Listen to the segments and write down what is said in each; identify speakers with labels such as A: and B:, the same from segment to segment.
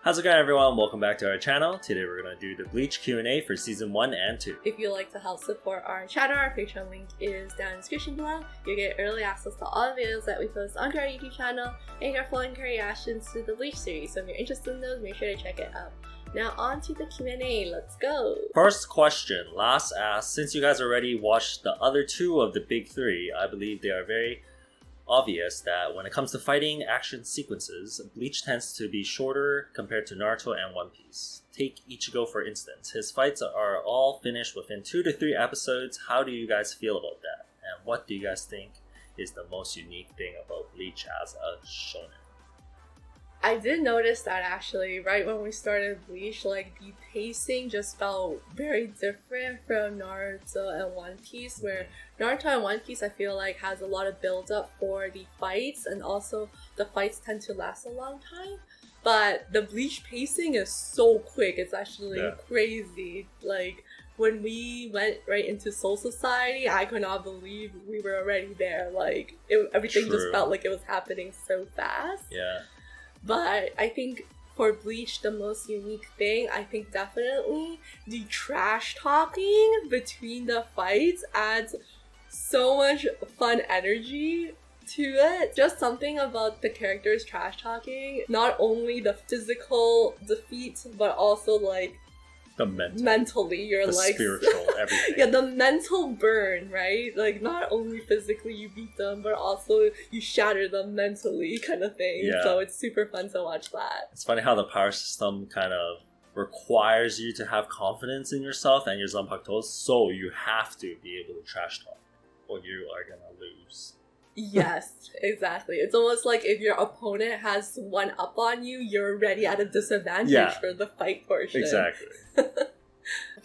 A: How's it going, everyone? Welcome back to our channel. Today we're going to do the Bleach Q&A for Season 1 and 2.
B: If you'd like to help support our channel, our Patreon link is down in the description below. You get early access to all the videos that we post onto our YouTube channel and your full reactions to the Bleach series. So if you're interested in those, make sure to check it out. Now on to the Q&A, let's go!
A: First question, last asked, since you guys already watched the other two of the big three, I believe they are very obvious that when it comes to fighting action sequences, Bleach tends to be shorter compared to Naruto and One Piece. Take Ichigo for instance. His fights are all finished within 2 to 3 episodes. How do you guys feel about that? And what do you guys think is the most unique thing about Bleach as a shonen?
B: I did notice that actually, right when we started Bleach, like the pacing just felt very different from Naruto and One Piece, where Naruto and One Piece I feel like has a lot of build up for the fights, and also the fights tend to last a long time. But the Bleach pacing is so quick, it's actually crazy. Like when we went right into Soul Society, I could not believe we were already there. Like everything just felt like it was happening so fast.
A: Yeah.
B: But I think for Bleach, the most unique thing, I think definitely the trash talking between the fights adds so much fun energy to it. Just something about the characters trash talking, not only the physical defeat, but also like
A: the mental.
B: Mentally, you're
A: the
B: like
A: spiritual, everything.
B: Yeah, the mental burn, right? Like not only physically you beat them, but also you shatter them mentally, kind of thing.
A: Yeah.
B: So it's super fun to watch that.
A: It's funny how the power system kind of requires you to have confidence in yourself and your Zanpakuto, so you have to be able to trash talk, or you are gonna lose.
B: Yes, exactly. It's almost like if your opponent has one up on you, you're already at a disadvantage for the fight portion.
A: Exactly.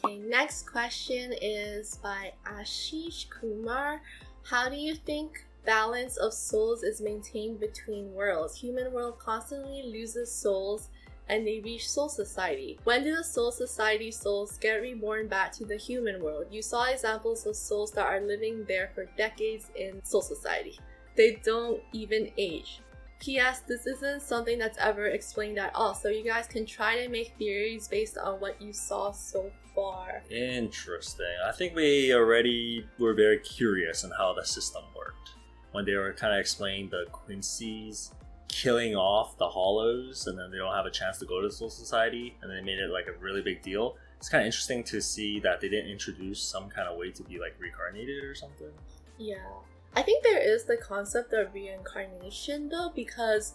B: Okay, next question is by Ashish Kumar. How do you think balance of souls is maintained between worlds? Human world constantly loses souls and they reach Soul Society. When do the Soul Society souls get reborn back to the human world? You saw examples of souls that are living there for decades in Soul Society. They don't even age. P.S. This isn't something that's ever explained at all, so you guys can try to make theories based on what you saw so far.
A: Interesting. I think we already were very curious on how the system worked. When they were kind of explaining the Quincy's killing off the hollows and then they don't have a chance to go to Soul Society, and they made it like a really big deal. It's kind of interesting to see that they didn't introduce some kind of way to be like reincarnated or something.
B: Yeah. I think there is the concept of reincarnation though, because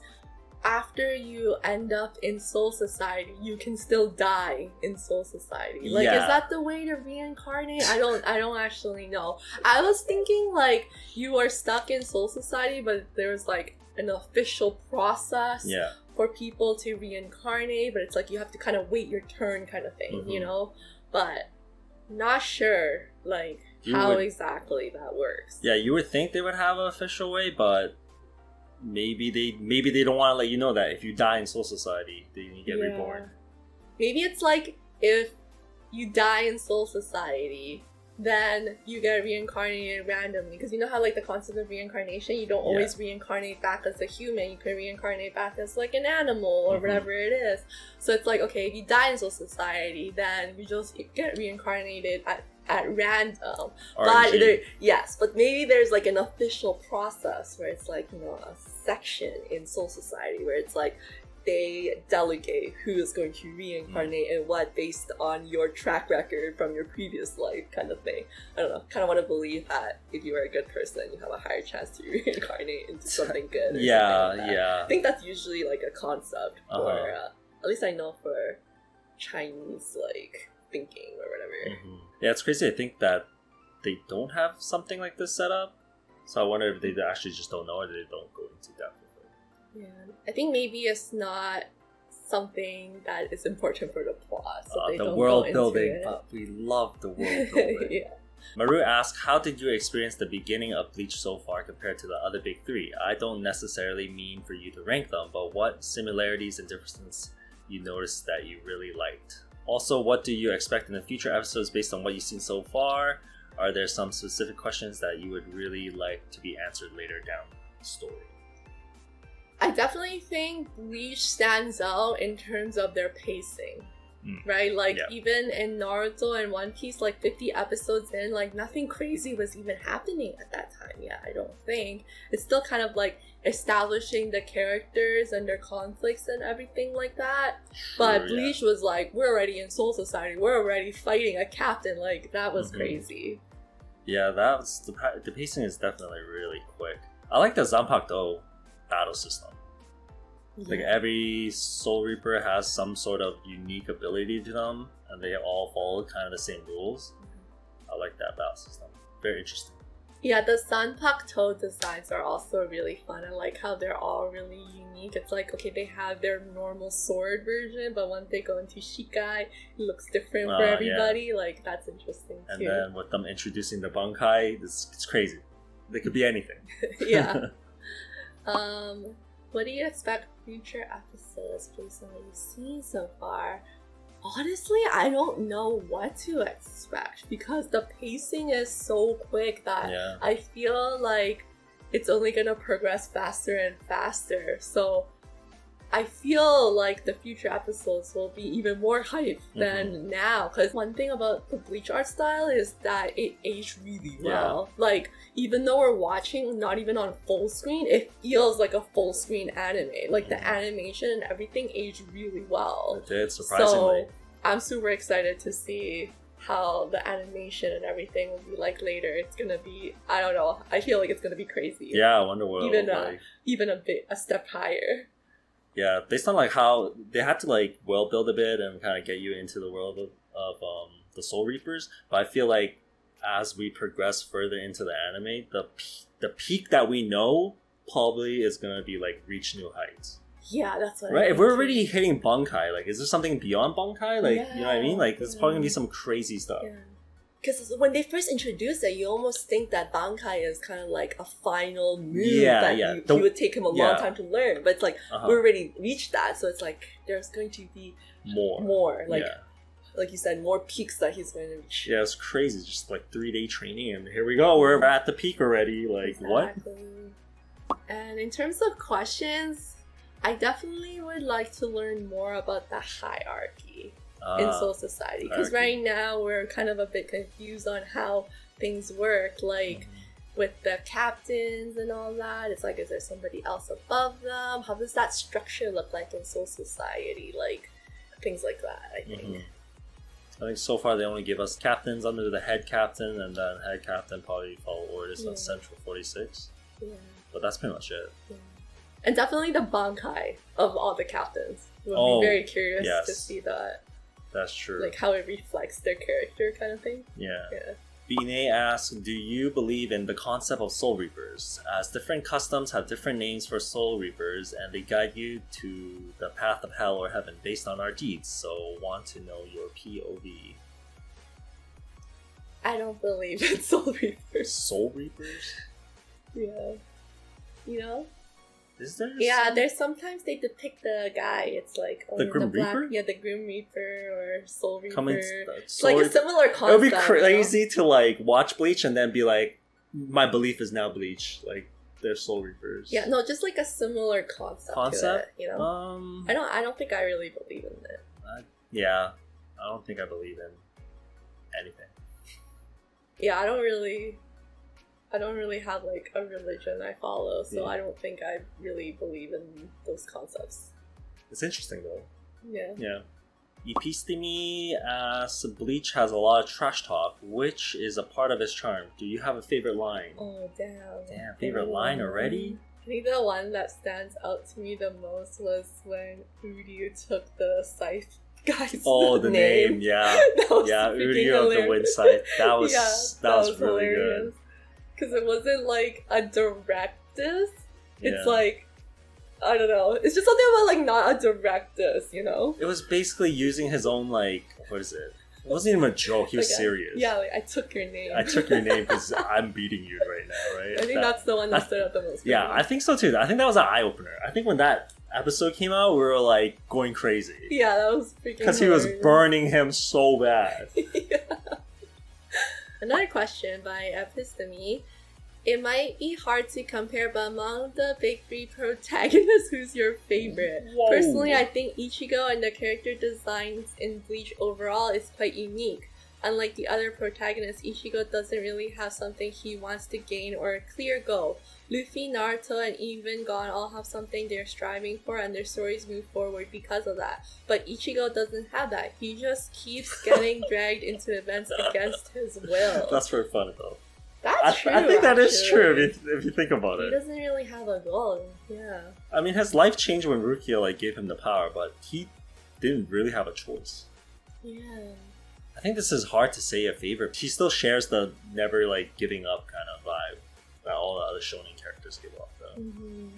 B: after you end up in Soul Society, you can still die in Soul Society. Like, is that the way to reincarnate? I don't actually know. I was thinking like you are stuck in Soul Society, but there's like an official process for people to reincarnate, but it's like you have to kind of wait your turn kind of thing, you know? But not sure like exactly that works. Yeah,
A: you would think they would have an official way, but maybe they don't want to let you know that if you die in Soul Society, then you get reborn.
B: Maybe it's like if you die in Soul Society, then you get reincarnated randomly, because you know how like the concept of reincarnation, you don't always reincarnate back as a human, you can reincarnate back as like an animal or whatever it is. So it's like, okay, if you die in Soul Society, then you just get reincarnated at random. But but maybe there's like an official process where it's like, you know, a section in Soul Society where it's like they delegate who is going to reincarnate and what based on your track record from your previous life kind of thing. I don't know, kind of want to believe that if you are a good person, you have a higher chance to reincarnate into something good. I think that's usually like a concept for, at least I know for Chinese like thinking or whatever.
A: Yeah, it's crazy. I think that they don't have something like this set up. So I wonder if they actually just don't know or they don't go into depth.
B: Yeah, I think maybe it's not something that is important for the plot. So they
A: the
B: don't
A: world
B: go into
A: building,
B: it.
A: but we love the world building. Maru asks, how did you experience the beginning of Bleach so far compared to the other big three? I don't necessarily mean for you to rank them, but what similarities and differences you noticed that you really liked? Also, what do you expect in the future episodes based on what you've seen so far? Are there some specific questions that you would really like to be answered later down the story?
B: I definitely think Bleach stands out in terms of their pacing. Right? Like, even in Naruto and One Piece, like 50 episodes in, like nothing crazy was even happening at that time. Yeah, I don't think. It's still kind of like establishing the characters and their conflicts and everything like that. But Bleach was like, we're already in Soul Society. We're already fighting a captain. Like, that was crazy.
A: Yeah, the pacing is definitely really quick. I like the Zanpakuto battle system. Like every Soul Reaper has some sort of unique ability to them, and they all follow kind of the same rules. I like that battle system. Very interesting.
B: Yeah, the Zanpakuto designs are also really fun. I like how they're all really unique. It's like, okay, they have their normal sword version, but once they go into Shikai, it looks different for everybody. Yeah. Like, that's interesting too.
A: And then with them introducing the bankai, it's crazy. They could be anything.
B: Yeah. What do you expect future episodes based on what you've seen so far? Honestly, I don't know what to expect because the pacing is so quick that I feel like it's only gonna progress faster and faster. So I feel like the future episodes will be even more hype than now. Because one thing about the Bleach art style is that it aged really well. Like, even though we're watching not even on full screen, it feels like a full screen anime. Like, the animation and everything aged really well.
A: It did, surprisingly.
B: So I'm super excited to see how the animation and everything will be like later. It's gonna be, I don't know, I feel like it's gonna be crazy.
A: Yeah, I wonder what
B: even a step higher.
A: Yeah, based on like how they had to like well build a bit and kind of get you into the world of the Soul Reapers, but I feel like as we progress further into the anime, the peak that we know probably is gonna be like reach new heights.
B: Yeah, that's what.
A: Right, if we're already hitting bankai, like, is there something beyond bankai? Like, you know what I mean? Like, there's probably gonna be some crazy stuff.
B: Yeah. Because when they first introduced it, you almost think that bankai is kind of like a final move that he would take him a long time to learn. But it's like, we already reached that, so it's like, there's going to be more. Like, like you said, more peaks that he's going to reach.
A: Yeah, it's crazy. Just like 3-day training, and here we go. We're at the peak already. Like, what?
B: And in terms of questions, I definitely would like to learn more about the hierarchy in Soul Society, because right now we're kind of a bit confused on how things work, like with the captains and all that. It's like, is there somebody else above them? How does that structure look like in Soul Society? Like, things like that, I think.
A: I think so far they only give us captains under the head captain, and then head captain probably follow orders on Central 46. But that's pretty much it.
B: And definitely the bankai of all the captains. We'll be very curious to see that.
A: That's true.
B: Like how it reflects their character kind of thing.
A: Yeah. 𝖘𝖑𝖚 asks, do you believe in the concept of Soul Reapers? As different customs have different names for Soul Reapers, and they guide you to the path of hell or heaven based on our deeds. So, want to know your POV.
B: I don't believe in Soul Reapers.
A: Soul Reapers?
B: Yeah. You know?
A: Is there?
B: Yeah, there's sometimes they depict the guy. It's like
A: the Grim Reaper.
B: Yeah, the Grim Reaper or Soul Reaper.
A: It's
B: like a similar concept.
A: It would be crazy to like watch Bleach and then be like, my belief is now Bleach. Like they're Soul Reapers.
B: Yeah, no, just like a similar concept. To it, you know. I don't think I really believe in it.
A: Yeah, I don't think I believe in anything.
B: Yeah, I don't really have like a religion I follow, so I don't think I really believe in those concepts.
A: It's interesting though.
B: Yeah.
A: Yeah. 𝖘𝖑𝖚 asks, Bleach has a lot of trash talk, which is a part of its charm. Do you have a favorite line?
B: Oh, damn.
A: Damn, favorite line already?
B: I think the one that stands out to me the most was when Uryu took the scythe guy's
A: the name. Yeah. Uryu of the Wind Scythe. That was really good.
B: Because it wasn't like a direct diss. It's like, I don't know. It's just something about like not a direct diss, you know?
A: It was basically using his own like, what is it? It wasn't even a joke. He was like serious.
B: Like I took your name.
A: I took your name because I'm beating you right now, right?
B: I think that's the one that stood out the most.
A: Yeah, I think so too. I think that was an eye opener. I think when that episode came out, we were like going crazy.
B: Yeah, that was freaking
A: because he was burning him so bad.
B: Another question by 𝖘𝖑𝖚. It might be hard to compare, but among the big three protagonists, who's your favorite?
A: Whoa.
B: Personally, I think Ichigo and the character designs in Bleach overall is quite unique. Unlike the other protagonists, Ichigo doesn't really have something he wants to gain or a clear goal. Luffy, Naruto, and even Gon all have something they're striving for and their stories move forward because of that. But Ichigo doesn't have that. He just keeps getting dragged into events against his will.
A: That's very funny though.
B: That's true.
A: I think that is
B: actually.
A: true if you think about
B: He
A: it.
B: doesn't really have a goal. Yeah.
A: I mean, his life changed when Rukia gave him the power, but he didn't really have a choice.
B: Yeah.
A: I think this is hard to say a favorite. She still shares the never giving up kind of vibe that all the other shonen characters give off though.
B: Mm-hmm.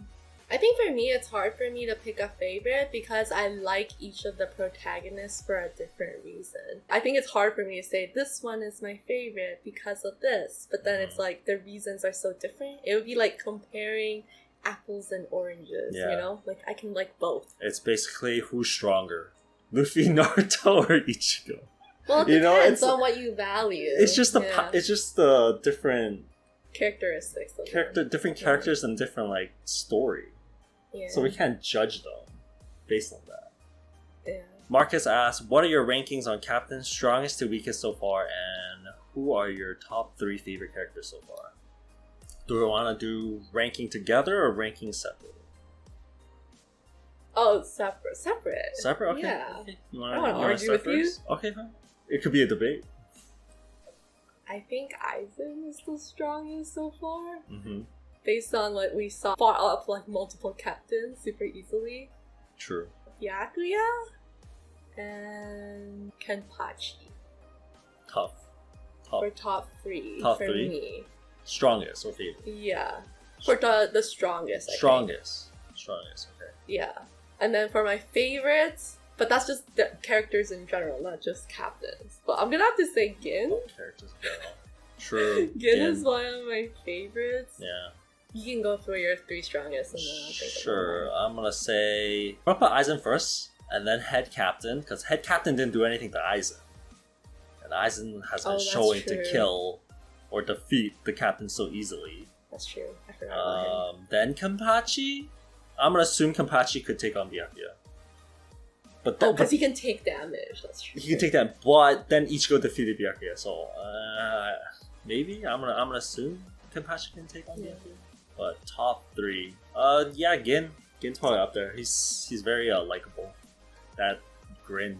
B: I think for me, it's hard for me to pick a favorite because I like each of the protagonists for a different reason. I think it's hard for me to say this one is my favorite because of this, but then it's like the reasons are so different. It would be like comparing apples and oranges, you know? Like I can like both.
A: It's basically who's stronger, Luffy, Naruto, or Ichigo.
B: Well, it depends on what you value.
A: It's just the different
B: characteristics of
A: different characters and different story.
B: Yeah.
A: So we can't judge them based on that.
B: Yeah.
A: Marcus asks, what are your rankings on Captain, strongest to weakest so far, and who are your top 3 favorite characters so far? Do we want to do ranking together or ranking separate?
B: Oh, separate.
A: Separate? Okay.
B: Yeah.
A: Okay.
B: I want to argue with you.
A: Okay, fine. It could be a debate.
B: I think Aizen is the strongest so far.
A: Mm-hmm.
B: Based on what we saw, fought up multiple captains super easily.
A: True.
B: Byakuya and Kenpachi.
A: Tough.
B: For top 3
A: Top
B: for
A: 3?
B: me.
A: Strongest or favorite?
B: Yeah. For the strongest, I think.
A: Strongest, okay.
B: Yeah. And then for my favorites, but that's just the characters in general, not just captains. But I'm gonna have to say Gin.
A: Oh, characters in general. True.
B: Gin is one of my favorites.
A: Yeah.
B: You can go through your 3 strongest and then I'll think
A: Sure.
B: of
A: I'm gonna say I'm gonna put Aizen first, and then head captain, because head captain didn't do anything to Aizen, and Aizen has been showing to kill or defeat the captain so easily.
B: That's true. I forgot about him.
A: Then Kenpachi. I'm gonna assume Kenpachi could take on Byakuya. But
B: because he can take damage. That's true.
A: He can take that, but then Ichigo defeated Byakuya, so maybe I'm gonna assume Kenpachi can take on Byakuya. But top 3, Gin. Gin's probably up there. He's very likable. That grin.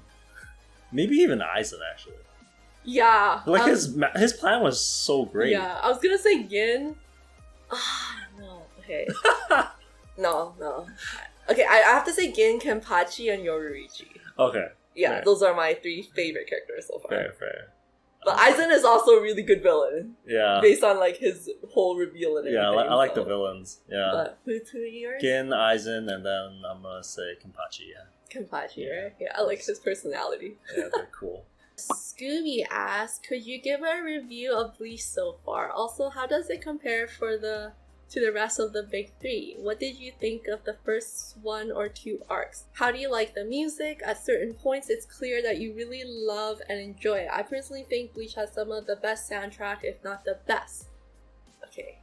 A: Maybe even Aizen actually.
B: Yeah.
A: His plan was so great.
B: Yeah, I was gonna say Gin. No. Okay. No. Okay, I have to say Gin, Kenpachi, and Yoruichi.
A: Okay.
B: Yeah,
A: fair.
B: Those are my 3 favorite characters so far.
A: Fair.
B: But Aizen is also a really good villain.
A: Yeah.
B: Based on his whole reveal and everything.
A: Yeah, I like the villains. Yeah.
B: But who are yours?
A: Gin, Aizen, and then I'm gonna say Kenpachi. Yeah.
B: Kenpachi, right? Yeah, I like his personality.
A: Yeah, they're cool.
B: Scooby asks, could you give a review of Bleach so far? Also, how does it compare to the rest of the big 3? What did you think of the first 1 or 2 arcs? How do you like the music? At certain points, it's clear that you really love and enjoy it. I personally think Bleach has some of the best soundtrack, if not the best. Okay.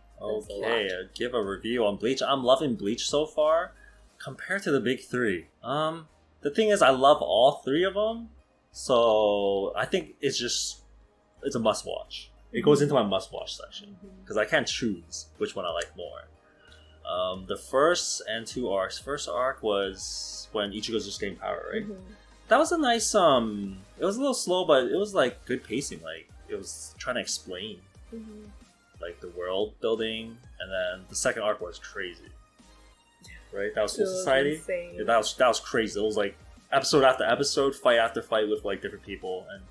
A: Give a review on Bleach. I'm loving Bleach so far compared to the big 3. The thing is, I love all 3 of them, so I think it's a must watch. It goes into my must watch section because I can't choose which one I like more. The first and 2 arcs. First arc was when Ichigo's just getting power, right? That was a nice. It was a little slow, but it was good pacing. It was trying to explain the world building, and then the second arc was crazy. Right, that was Soul Society. Yeah, that was crazy. It was episode after episode, fight after fight with different people, and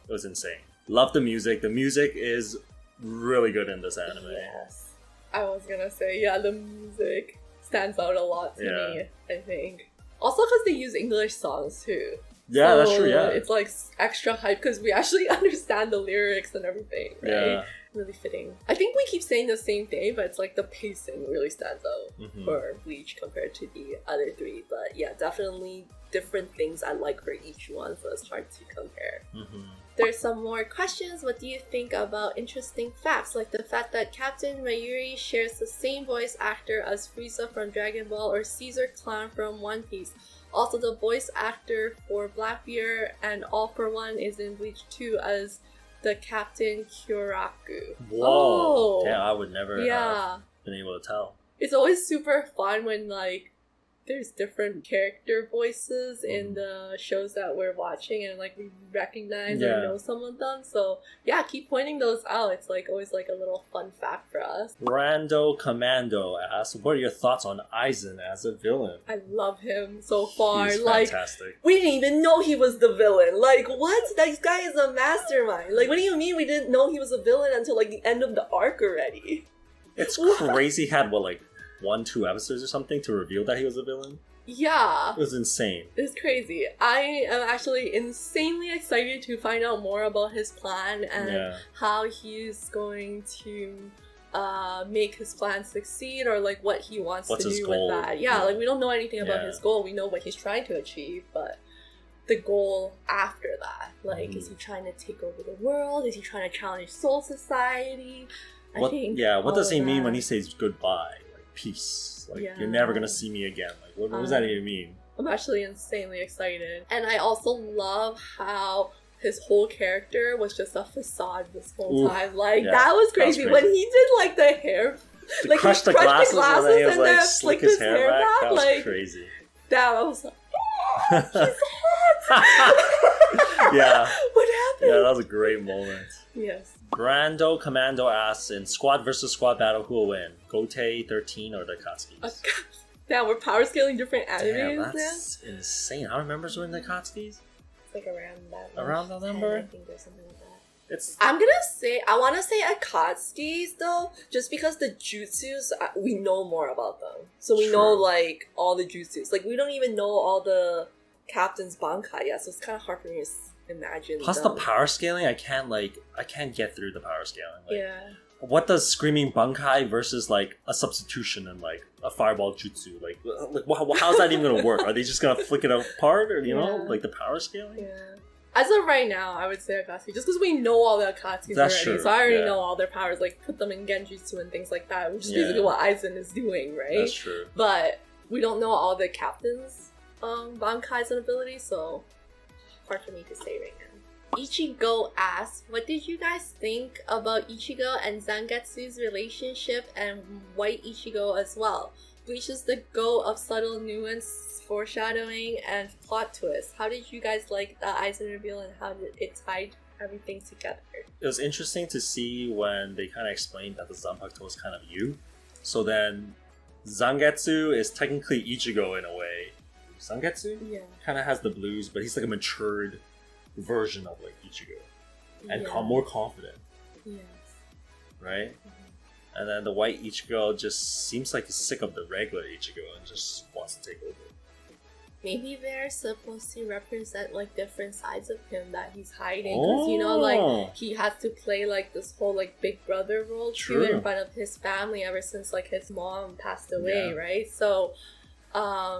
A: it was insane. Love the music. The music is really good in this anime.
B: Yes. I was gonna say, the music stands out a lot to me, I think. Also because they use English songs too.
A: Yeah, that's true, yeah.
B: It's like extra hype because we actually understand the lyrics and everything, right?
A: Yeah.
B: Really fitting. I think we keep saying the same thing, but it's like the pacing really stands out for Bleach compared to the other three. But yeah, definitely different things I like for each one, so it's hard to compare. There's some more questions. What do you think about interesting facts, like the fact that Captain Mayuri shares the same voice actor as Frieza from Dragon Ball or Caesar Clown from One Piece? Also, the voice actor for Blackbeard and All for One is in Bleach 2 as the Captain 𝖘𝖑𝖚𝖒.
A: Whoa! Yeah, I would never have been able to tell.
B: It's always super fun when like there's different character voices in the shows that we're watching and like we recognize or know some of them. So yeah, keep pointing those out. It's like always like a little fun fact for us.
A: Rando Commando asks, what are your thoughts on Aizen as a villain?
B: I love him so far.
A: He's
B: like
A: fantastic.
B: we didn't even know he was the villain. Like what? This guy is a mastermind. Like what do you mean we didn't know he was a villain until like the end of the arc already?
A: It's crazy. He had what, like 1-2 episodes or something to reveal that he was a villain?
B: Yeah.
A: It was insane.
B: It's crazy. I am actually insanely excited to find out more about his plan and how he's going to make his plan succeed, or like what he wants to do with that. Yeah, like we don't know anything about his goal. We know what he's trying to achieve, but the goal after that, like is he trying to take over the world? Is he trying to challenge Soul Society?
A: What does he mean when he says goodbye? Peace. Like, you're never gonna see me again. Like, what does that even mean?
B: I'm actually insanely excited. And I also love how his whole character was just a facade this whole time. Like, that was crazy. When he did, like, the hair...
A: like,
B: crush
A: the glasses and then he was, like,
B: slick
A: his hair back. That was
B: like,
A: crazy.
B: That was like, oh, he's hot!
A: Yeah.
B: What happened?
A: Yeah, that was a great moment.
B: Yes.
A: Brando Commando asks, in squad versus squad battle, who will win? Gotei, 13, or the Akatsuki?
B: Now we're power scaling different animes.
A: Damn, that's insane. How many members were in the Akatsuki's?
B: It's like around that.
A: Around that number?
B: I think there's something like that.
A: I'm
B: gonna say, I want to say Akatsuki's though, just because the jutsus, we know more about them. So we know like all the jutsus. Like we don't even know all the captain's bankai yet, so it's kind of hard for me to imagine.
A: Plus the power scaling, I can't get through the power scaling. Like, what does screaming bankai versus like a substitution and like a fireball jutsu, like how's that even gonna work? Are they just gonna flick it apart, or you know, like the power scaling?
B: Yeah. As of right now, I would say Akatsuki, just because we know all the Akatsuki's already.
A: True.
B: So I already know all their powers, like put them in genjutsu and things like that, which is basically what Aizen is doing, right?
A: That's true.
B: But we don't know all the captains' bankais and abilities, so hard for me to say right now. Ichigo asks, what did you guys think about Ichigo and Zangetsu's relationship and White Ichigo as well? Bleach is the go of subtle nuance, foreshadowing, and plot twists. How did you guys like the Aizen reveal and how did it tie everything together?
A: It was interesting to see when they kind of explained that the Zanpakuto was kind of you. So then Zangetsu is technically Ichigo in a way. Zangetsu?
B: Yeah.
A: Kind of has the blues, but he's like a matured version of like Ichigo. And more confident.
B: Yes.
A: Right? Mm-hmm. And then the white Ichigo just seems like he's sick of the regular Ichigo and just wants to take over.
B: Maybe they're supposed to represent like different sides of him that he's hiding. Because you know, like he has to play like this whole like big brother role too in front of his family ever since like his mom passed away, right? So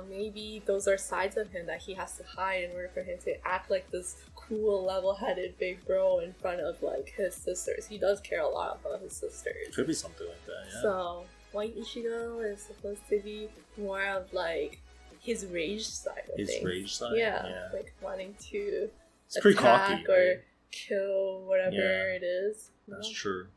B: maybe those are sides of him that he has to hide in order for him to act like this cool, level-headed big bro in front of like his sisters. He does care a lot about his sisters.
A: Could be something like that, yeah.
B: So White Ichigo is supposed to be more of like his rage side of things.
A: His rage side?
B: Yeah, like wanting to
A: pretty
B: attack
A: cocky,
B: or
A: right?
B: kill whatever it is.
A: That's true.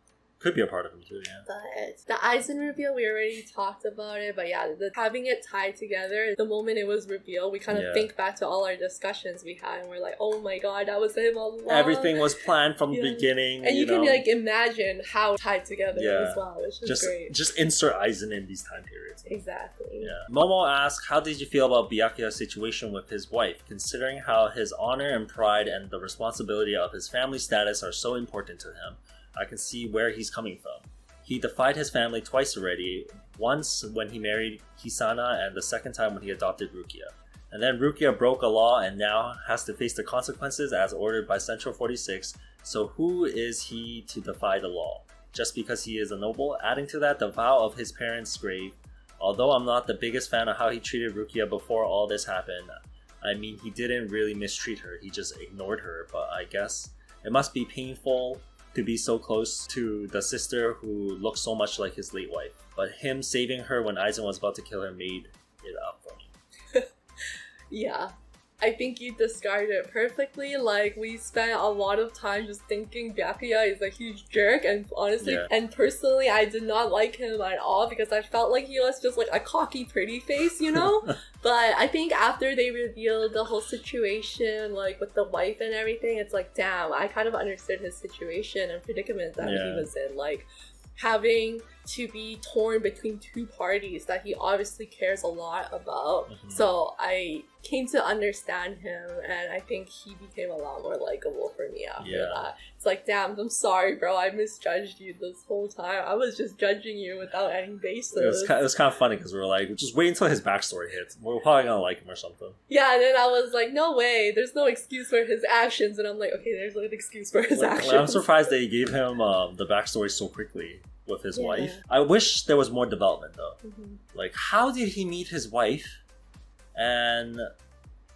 A: Could be a part of him too, yeah.
B: But the Aizen reveal, we already talked about it. But yeah, having it tied together, the moment it was revealed, we kind of think back to all our discussions we had, and we're like, oh my god, that was him all along.
A: Everything was planned from the beginning.
B: And you can like imagine how tied together as well, which is great.
A: Just insert Aizen in these time periods.
B: Exactly.
A: Yeah. Momo asks, how did you feel about Byakuya's situation with his wife, considering how his honor and pride and the responsibility of his family status are so important to him? I can see where he's coming from. He defied his family twice already, once when he married Kisana and the second time when he adopted Rukia. And then Rukia broke a law and now has to face the consequences as ordered by Central 46. So who is he to defy the law? Just because he is a noble? Adding to that, the vow of his parents' grave. Although I'm not the biggest fan of how he treated Rukia before all this happened. I mean, he didn't really mistreat her, he just ignored her. But I guess it must be painful to be so close to the sister who looked so much like his late wife. But him saving her when Aizen was about to kill her made it up for me.
B: Yeah, I think you described it perfectly. Like, we spent a lot of time just thinking Byakuya is a huge jerk, and honestly, and personally, I did not like him at all because I felt like he was just like a cocky pretty face, you know? But I think after they revealed the whole situation, like with the wife and everything, it's like, damn, I kind of understood his situation and predicament that he was in. Like, having to be torn between two parties that he obviously cares a lot about. So I came to understand him, and I think he became a lot more likable for me after that. It's like, damn, I'm sorry, bro, I misjudged you this whole time. I was just judging you without any basis.
A: It was kind of funny because we were like, just wait until his backstory hits. We're probably gonna like him or something.
B: Yeah, and then I was like, no way, there's no excuse for his actions. And I'm like, okay, there's an excuse for his actions.
A: I'm surprised they gave him the backstory so quickly with his wife. I wish there was more development though. Like, how did he meet his wife? And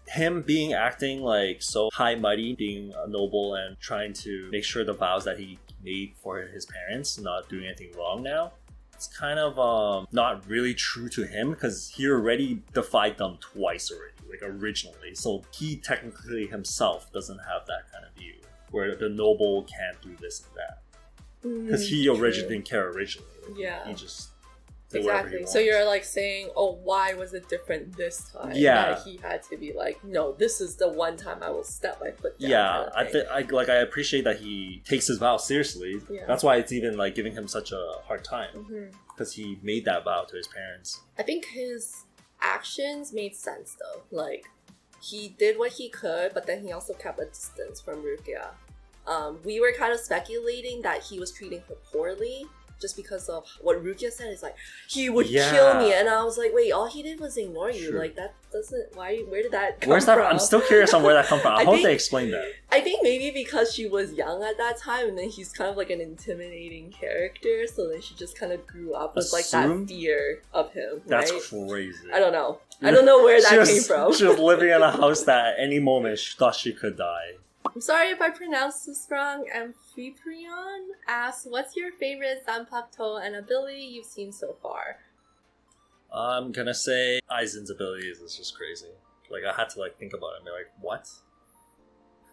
A: him acting like so high mighty, being a noble and trying to make sure the vows that he made for his parents, not doing anything wrong now. It's kind of not really true to him because he already defied them twice already, like originally. So he technically himself doesn't have that kind of view where the noble can't do this and that. Because he originally didn't care originally. He just did whatever he wanted. So
B: you're like saying, oh, why was it different this time? That he had to be like, no, this is the one time I will step my foot down.
A: I appreciate that he takes his vow seriously. That's why it's even like giving him such a hard time. Because he made that vow to his parents.
B: I think his actions made sense though. Like, he did what he could, but then he also kept a distance from Rukia. We were kind of speculating that he was treating her poorly just because of what Rukia said. Is like, he would kill me, and I was like, wait, all he did was ignore you. Like, that doesn't, where did that come from?
A: I'm still curious on where that come from. I hope they explain that.
B: I think maybe because she was young at that time, and then he's kind of like an intimidating character, so then she just kind of grew up with like that fear of him.
A: That's crazy.
B: I don't know. I don't know where that came from.
A: She was living in a house that at any moment she thought she could die.
B: I'm sorry if I pronounced this wrong. Amphiprion asks, what's your favorite Zanpakuto and ability you've seen so far?
A: I'm gonna say Aizen's abilities is just crazy. Like, I had to like think about it and be like, what?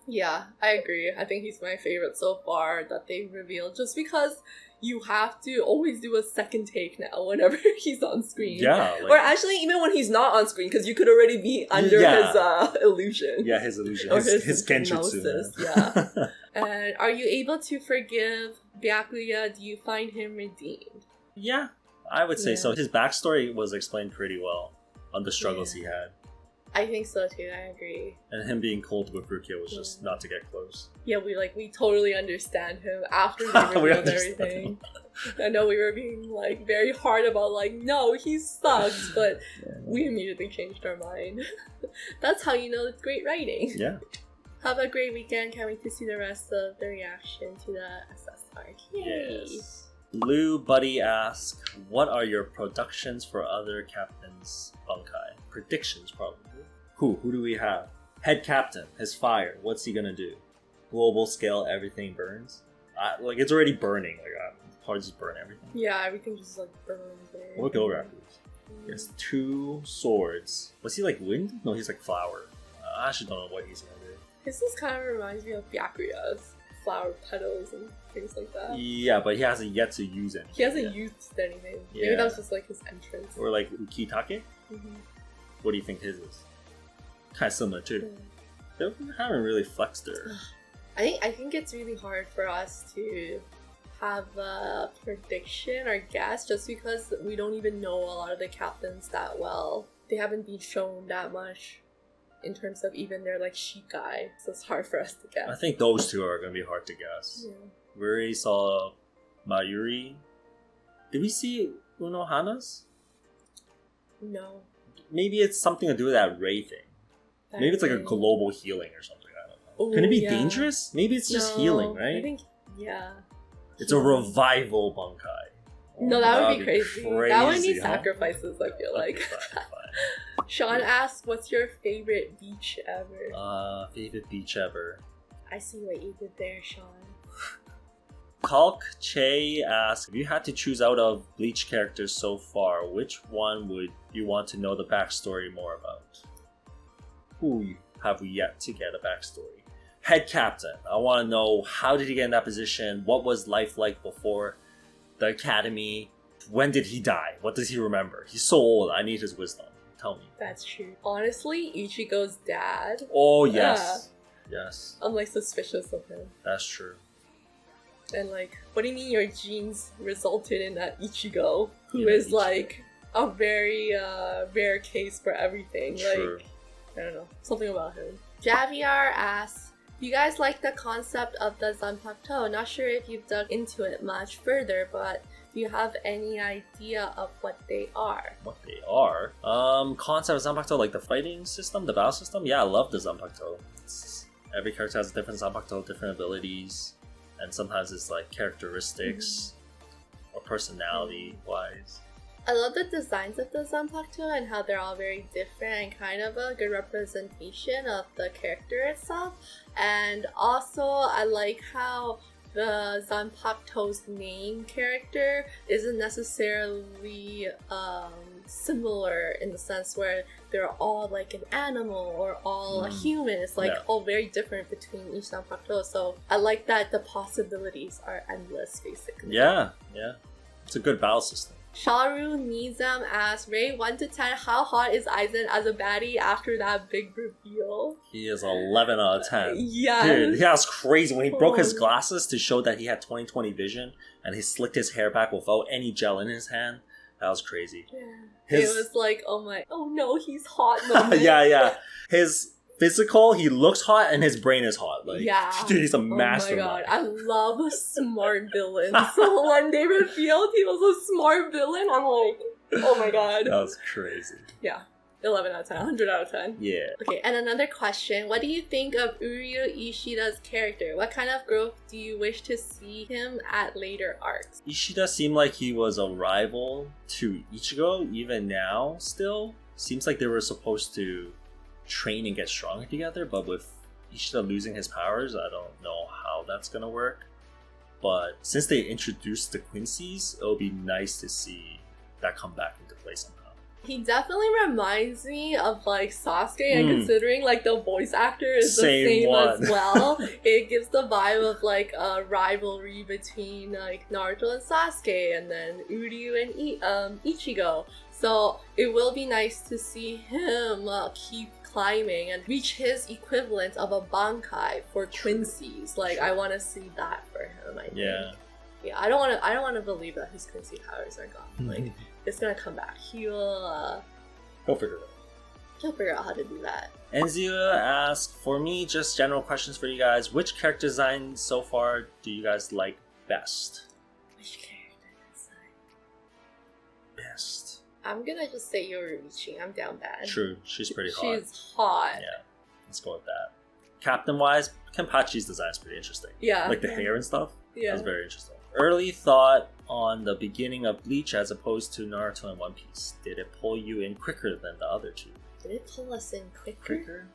B: Yeah, I agree. I think he's my favorite so far that they've revealed, just because you have to always do a second take now whenever he's on screen. Or actually, even when he's not on screen, because you could already be under his illusion.
A: Yeah, his illusion. Or his genjutsu.
B: And are you able to forgive Byakuya? Do you find him redeemed?
A: Yeah, I would say so. His backstory was explained pretty well on the struggles he had.
B: I think so too, I agree.
A: And him being cold with Rukia was just not to get close.
B: Yeah, we totally understand him after they revealed everything. I know we were being like very hard about like, no, he sucks, but we immediately changed our mind. That's how you know it's great writing.
A: Yeah.
B: Have a great weekend. Can't wait to see the rest of the reaction to the SSR. Yay!
A: Yes. Blue Buddy asks, what are your productions for other captains' bankai? Predictions, probably. Who do we have? Head captain, his fire. What's he gonna do? Global scale, everything burns? Like, it's already burning. Like, hard to just burn everything.
B: Yeah, everything just like burns.
A: What go rappers? He has 2 swords. Was he like wind? No, he's like flower. I actually don't know what he's gonna do.
B: This just kind of reminds me of Byakuya's flower petals and things like that.
A: Yeah, but he hasn't yet to use anything.
B: He hasn't used anything. Maybe that was just like his entrance.
A: Or like Ukitake? What do you think his is? Kind of similar too. They haven't really flexed her.
B: I think it's really hard for us to have a prediction or guess just because we don't even know a lot of the captains that well. They haven't been shown that much in terms of even their like shikai, so it's hard for us to guess.
A: I think those 2 are gonna be hard to guess. We already saw Mayuri. Did we see Unohana's?
B: No.
A: Maybe it's something to do with that Ray thing. Maybe it's like a global healing or something. I don't know.
B: Ooh,
A: Can it be
B: yeah.
A: dangerous? Maybe it's just healing, right?
B: I think, yeah.
A: It's a revival bankai.
B: No, that would be crazy. That would need
A: huh?
B: sacrifices, I feel like.
A: Okay, fine.
B: Sean asks, what's your favorite beach ever?
A: Favorite beach ever.
B: I see what you did there, Sean.
A: 𝖘𝖑𝖚𝖒𝕗 asks, if you had to choose out of Bleach characters so far, which one would you want to know the backstory more about? Who have we yet to get a backstory? Head captain. I want to know, how did he get in that position? What was life like before the academy? When did he die? What does he remember? He's so old. I need his wisdom. Tell me.
B: That's true. Honestly, Ichigo's dad.
A: Oh, yes. Yes.
B: I'm like suspicious of him.
A: That's true.
B: And like, what do you mean your genes resulted in that Ichigo, who
A: Yeah,
B: is
A: Ichigo.
B: like a very rare case for everything?
A: True.
B: Like, I don't know, something about him. Javier asks, you guys like the concept of the Zanpakuto? Not sure if you've dug into it much further, but do you have any idea of what they are?
A: What they are? Concept of Zanpakuto, like the fighting system, the battle system? Yeah, I love the Zanpakuto. Every character has a different Zanpakuto, different abilities. And sometimes it's like characteristics or personality wise.
B: I love the designs of the Zanpakuto and how they're all very different and kind of a good representation of the character itself. And also, I like how the Zanpakuto's main character isn't necessarily similar in the sense where they're all like an animal or all a human. It's like all very different between each Zanpakuto. So I like that the possibilities are endless, basically.
A: Yeah. It's a good battle system.
B: Sharu Nizam asks, Ray 1 to 10, how hot is Aizen as a baddie after that big reveal?
A: He is 11 out of 10.
B: Yes.
A: Dude, yeah, it's crazy. When he broke his glasses to show that he had 20/20 vision and he slicked his hair back without any gel in his hand, that was crazy.
B: Yeah. It was like, oh no, he's hot.
A: yeah. His physical, he looks hot and his brain is hot. Like, dude, he's a mastermind.
B: Oh my god, I love smart villains. So when they revealed he was a smart villain, I'm like, oh my god.
A: That was crazy.
B: Yeah. 11 out of 10, 100 out of 10.
A: Yeah.
B: Okay, and another question. What do you think of Uryu Ishida's character? What kind of growth do you wish to see him at later arcs?
A: Ishida seemed like he was a rival to Ichigo, even now, still. Seems like they were supposed to train and get stronger together, but with Ishida losing his powers, I don't know how that's gonna work. But since they introduced the Quincy's, it'll be nice to see that come back into play somehow.
B: He definitely reminds me of like Sasuke, and considering like the voice actor is the same as well, it gives the vibe of like a rivalry between like Naruto and Sasuke, and then Uryu and Ichigo. So it will be nice to see him keep climbing and reach his equivalent of a bankai for Quincy's. Like, I want to see that for him. I think. Yeah. I don't want to believe that his Quincy powers are gone. Like, it's gonna come back. He'll
A: figure it out.
B: He'll figure out how to do that.
A: Enzia asks, for me, just general questions for you guys. Which character design so far do you guys like best?
B: Which character design?
A: Best.
B: I'm gonna just say Yoruichi. I'm down bad.
A: True, she's pretty hot.
B: She's hot.
A: Yeah, let's go with that. Captain-wise, Kenpachi's design is pretty interesting.
B: Yeah.
A: Like the hair and stuff.
B: Yeah.
A: That's very interesting. Early thought on the beginning of Bleach as opposed to Naruto and One Piece. Did it pull you in quicker than the other two?
B: Did it pull us in quicker?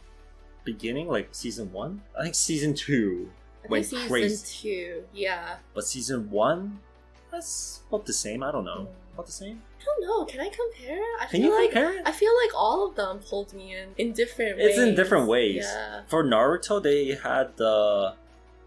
A: Beginning, like season 1? I think season 2 went crazy.
B: Season 2, yeah.
A: But season 1? That's about the same. I don't know. About the same?
B: I don't know. Can I compare?
A: Can you compare?
B: I feel like all of them pulled me in different ways.
A: It's in different ways.
B: Yeah.
A: For Naruto, they had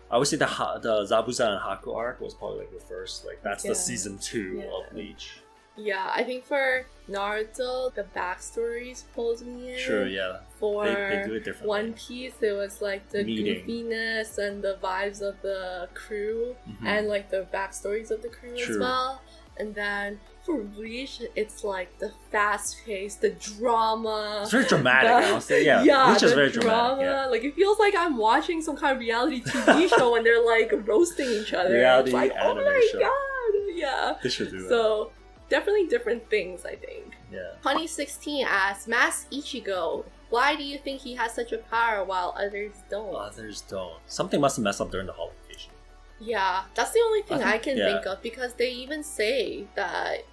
A: I would say the Zabuza and Haku arc was probably like the first. Like that's the season 2 of Bleach.
B: Yeah, I think for Naruto, the backstories pulled me in.
A: Sure, yeah.
B: For
A: they do it differently.
B: One Piece, it was like the goofiness and the vibes of the crew and like the backstories of the crew as well. And then for Bleach, it's like the fast pace, the drama.
A: It's very dramatic, I'll say. Yeah, Bleach is very dramatic. Yeah.
B: Like it feels like I'm watching some kind of reality TV show when they're like roasting each other.
A: Reality
B: it's like,
A: anime
B: oh my
A: show.
B: god, yeah.
A: They should do that.
B: So definitely different things, I think.
A: Yeah.
B: 2016 asks, Mass Ichigo, why do you think he has such a power while others don't?
A: Others don't. Something must have messed up during the holification.
B: Yeah, that's the only thing I can
A: yeah.
B: think of, because they even say that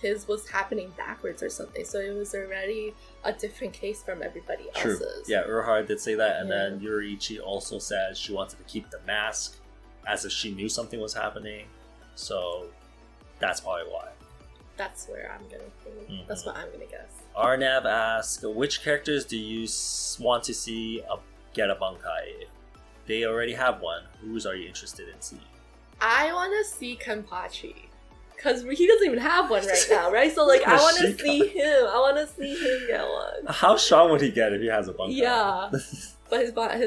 B: his was happening backwards or something, so it was already a different case from everybody
A: True.
B: else's.
A: Yeah, Uryu had say that, and
B: Yeah.
A: then Yuriichi also said she wanted to keep the mask as if she knew something was happening. So that's probably why.
B: That's where I'm gonna think.
A: Mhm.
B: That's what I'm gonna guess.
A: Arnav asks, which characters do you want to see get a bankai? If they already have one, whose are you interested in seeing?
B: I want to see Kenpachi, because he doesn't even have one right now, right? So like, I want to see him. I want to see him get one.
A: How strong would he get if he has a bankai?
B: Yeah, but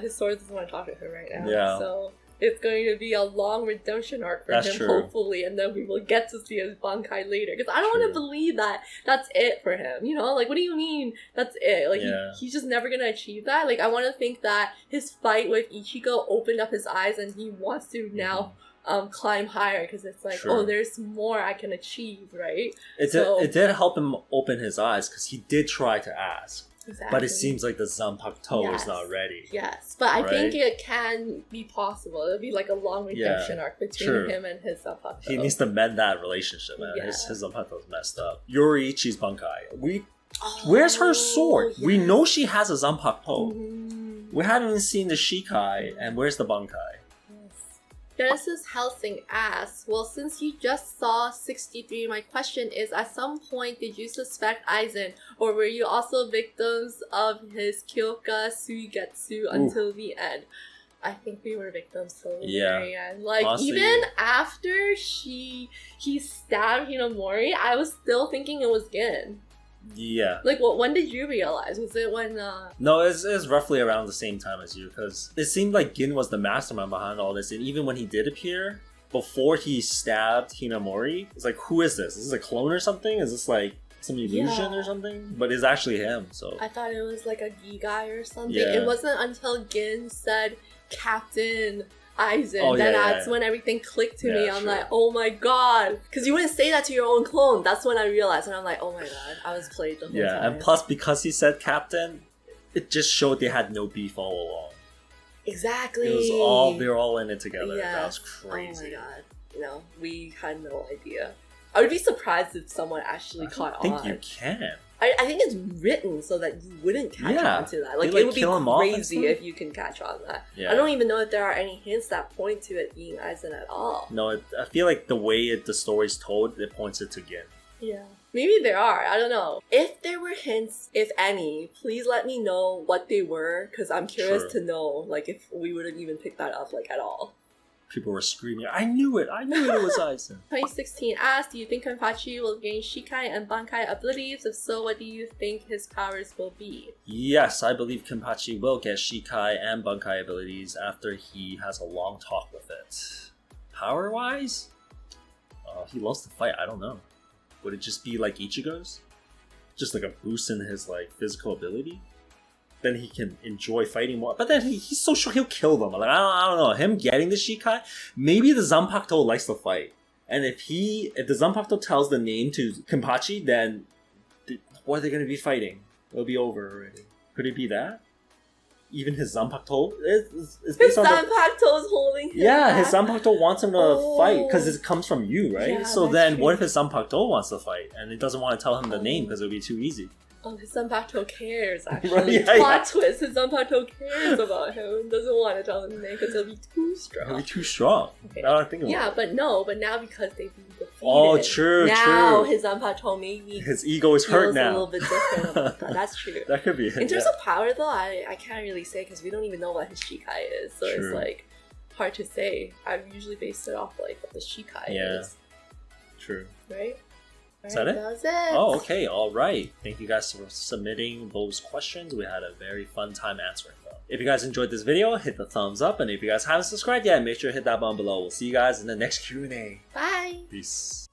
B: his sword doesn't want to talk to him right now.
A: Yeah.
B: So it's going to be a long redemption arc for
A: That's
B: him,
A: true.
B: hopefully, and then we will get to see his bankai later. Because I don't want to believe that that's it for him. You know, like, what do you mean that's it? Like, he's just never gonna achieve that. Like, I want to think that his fight with Ichigo opened up his eyes, and he wants to now climb higher, because it's like, oh, there's more I can achieve, right?
A: It did help him open his eyes, because he did try to ask.
B: Exactly.
A: But it seems like the Zanpakuto is not ready.
B: Yes, but I think it can be possible. It'll be like a long redemption arc between him and his Zanpakuto.
A: He needs to mend that relationship, man.
B: Yeah.
A: His Zanpakuto's messed up. Yuriichi's bankai. Where's her sword?
B: Yes.
A: We know she has a Zanpakuto.
B: Mm-hmm.
A: We haven't even seen the Shikai, and where's the bankai?
B: Genesis Helsing asks, well, since you just saw 63, my question is, at some point did you suspect Aizen, or were you also victims of his 𝖘𝖑𝖚𝖕𝓏 until the end? I think we were victims till the very end. Like, honestly, even after he stabbed hNehBuBu, I was still thinking it was Gin.
A: Yeah.
B: Like, when did you realize? Was it when...
A: No, it's roughly around the same time as you, because it seemed like Gin was the mastermind behind all this, and even when he did appear, before he stabbed hNehBuBu, it's like, who is this? Is this a clone or something? Is this like some illusion or something? But it's actually him, so... I
B: thought it was like a guy or something.
A: Yeah.
B: It wasn't until Gin said Captain Aizen that's when everything clicked to me. I'm like, oh my god, because you wouldn't say that to your own clone. That's when I realized, and I'm like, oh my god, I was played the whole time.
A: And plus, because he said captain, it just showed they had no beef all along.
B: Exactly.
A: They were all in it together. That was crazy.
B: Oh my god. No, we had no idea. I would be surprised if someone actually caught on.
A: I think you can.
B: I think it's written so that you wouldn't catch on to that. Like, it would be crazy if you can catch on that. Yeah. I don't even know if there are any hints that point to it being Aizen at all.
A: No, I feel like the way the story's told, it points it to Gin.
B: Yeah. Maybe there are. I don't know. If there were hints, if any, please let me know what they were, because I'm curious to know, like, if we would have even picked that up, like, at all.
A: People were screaming, I knew it was Aizen.
B: 2016 asked, do you think Kenpachi will gain Shikai and Bankai abilities? If so, what do you think his powers will be?
A: Yes, I believe Kenpachi will get Shikai and Bankai abilities after he has a long talk with it. Power-wise? He loves to fight, I don't know. Would it just be like Ichigo's? Just like a boost in his like physical ability? Then he can enjoy fighting more. But then he's so sure he'll kill them. Like, I don't know. Him getting the Shikai, maybe the Zanpakuto likes to fight. And if the Zanpakuto tells the name to Kenpachi, then what are they going to be fighting? It'll be over already. Could it be that? Even his Zanpakuto is
B: his Zanpakuto is holding him back.
A: His Zanpakuto wants him to fight because it comes from you, right?
B: Yeah,
A: so then what if his Zanpakuto wants to fight and it doesn't want to tell him the name because it would be too easy?
B: Oh, his Zanpakuto cares, actually. Plot twist, his Zanpakuto cares about him and doesn't want to tell him the name because he'll be too strong.
A: He'll be too strong. Okay. Now I think about it.
B: But now because they've been defeated.
A: Oh, true,
B: now his Zanpakuto maybe
A: his ego is hurt now.
B: a little bit different about that. That's true.
A: That could be it.
B: In terms of power, though, I can't really say because we don't even know what his Shikai is. So it's like hard to say. I've usually based it off like what the Shikai is.
A: True.
B: Right?
A: Is that it?
B: That was it.
A: Oh, okay. All right. Thank you guys for submitting those questions. We had a very fun time answering them. If you guys enjoyed this video, hit the thumbs up. And if you guys haven't subscribed yet, make sure to hit that button below. We'll see you guys in the next Q&A.
B: Bye.
A: Peace.